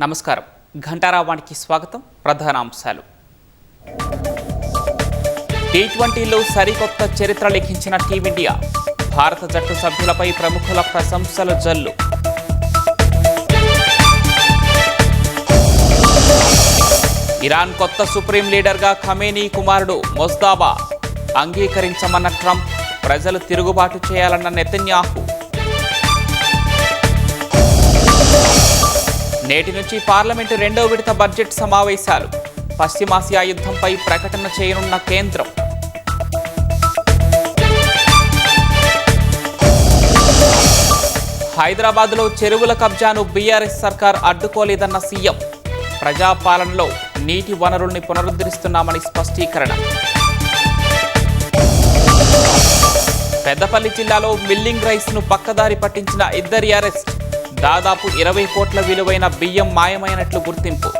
నమస్కారం. ఘంటారావానికి స్వాగతం. ప్రధానాంశాలు. టీ20లో సరికొత్త చరిత్ర లిఖించిన టీమిండియా. భారత జట్టు సభ్యులపై ప్రముఖుల ప్రశంసల జల్లు. ఇరాన్ కొత్త సుప్రీం లీడర్గా ఖమేనీ కుమారుడు మొజ్దాబా. అంగీకరించమన్న ట్రంప్, ప్రజలు తిరుగుబాటు చేయాలన్న నెతన్యాహు. నేటి నుంచి పార్లమెంటు రెండో విడత బడ్జెట్ సమావేశాలు. పశ్చిమాసియా యుద్ధంపై ప్రకటన చేయనున్న కేంద్రం. హైదరాబాద్లో చెరువుల కబ్జాను బీఆర్ఎస్ సర్కార్ అడ్డుకోలేదన్న సీఎం. ప్రజాపాలనలో నీటి వనరుల్ని పునరుద్ధరిస్తున్నామని స్పష్టీకరణ. పెద్దపల్లి జిల్లాలో మిల్లింగ్ రైస్ను పక్కదారి పట్టించిన ఇద్దరి అరెస్ట్. దాదాపు 20 కోట్ల విలువైన బియ్యం మాయమైనట్లు గుర్తింపు.